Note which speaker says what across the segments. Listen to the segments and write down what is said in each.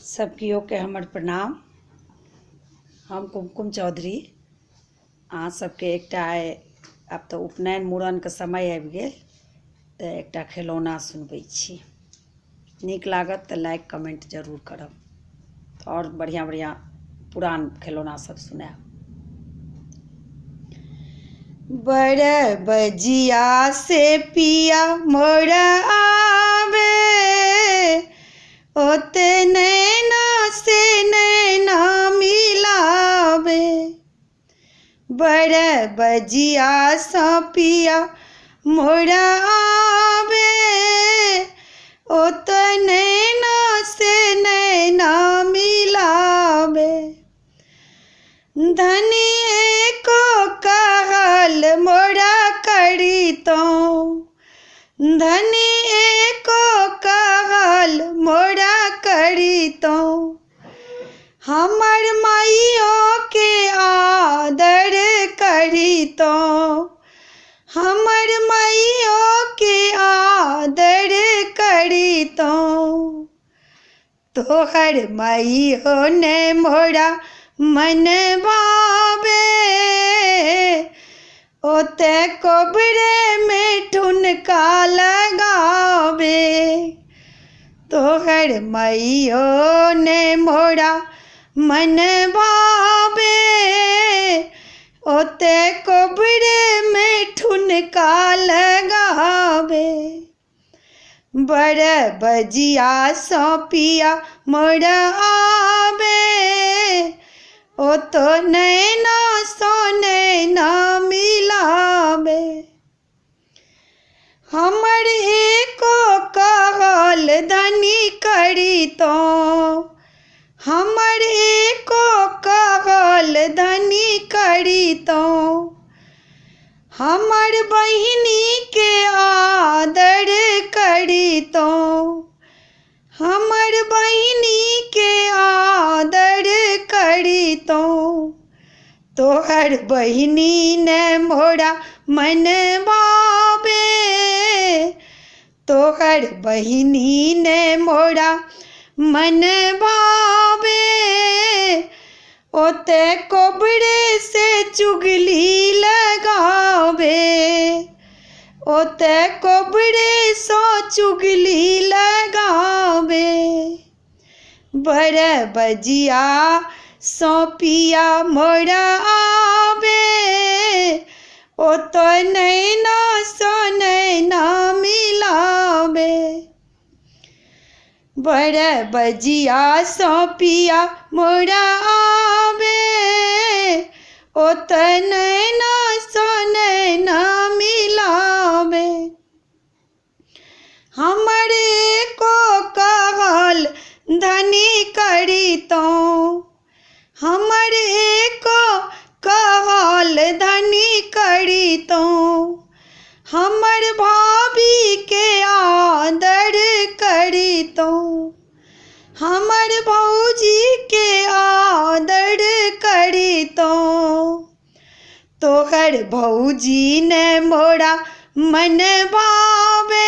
Speaker 1: सबकी ओर के हमर प्रणाम। हम कुमकुम चौधरी अहाँ सबके एकटा आइ आब तऽ उपनयन मूड़नके समय आबि गेल तऽ एकटा खिलौना सुनबै छी। नीक लागत तऽ लाइक कमेंट जरूर करब और बढ़िया बढ़िया पुरान खिलौना सब सुनाएब। बड़ बजिया से पिया मोर आवे ओते नैना से नैना मिलावे। बड़ बजिया सा पिया मोर आवे ओते नैना से नैना मिलावे। धनिए को कहल मोरा करी तो धनिए को कहल मोरा करी तो हमर माइयों के आदर करी तो हमर माइयों के आदर करी तो तोहर माइयो ने मोरा मन भावे ओते कोबरे में ठुनका लगावे। तोहर माइयो ने मोरा मन भावे ओते कोबरे में ठुनका लगावे। बड़ बजिया सो पिया मोर आवे ओ तो नैना सो नैना मिलावे। हमर एको कहल धनी करी तो हमर एको कहल धनी करी तो हमर बहिनी के आदर करी तो हमर बहिनी के आदर करी तो तोहर बहिनी ने मोरा मन भावे तोहर बहिनी ने मोरा मन भावे ओते कोबरे से चुगली लगावे ओते कोबरे सो चुगली लगावे। बड़ बजिया सो पिया मोर आवे ओ तो नैना सो नैना मिलावे। बड़ बजिया सो पिया मोर आवे ओ तो नैना सो नैना मिलावे। हमरे को कहल धनी करी तो हमरे को कहल धनी करी तो हमर भाभी के आदर करी तो हमर भौजी के आदर करी तो तोहर भौजी ने मोरा मन भावे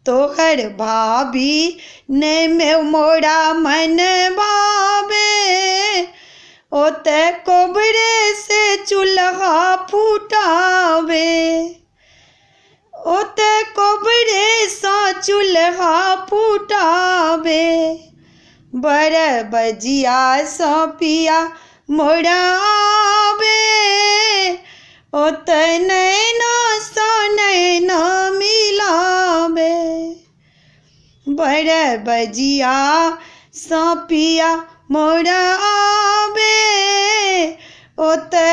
Speaker 1: तोहर भाभी ने मोरा मन भावे ओते कोबरे से चूल्हा फुटावे ओते कोबरे सा चूल्हा फुटावे। बड़ बजिया सो पिया मोरा आवे ओते नैना सो नैना मिलावे। बड़ बजिया सो पिया मोर आवे ओते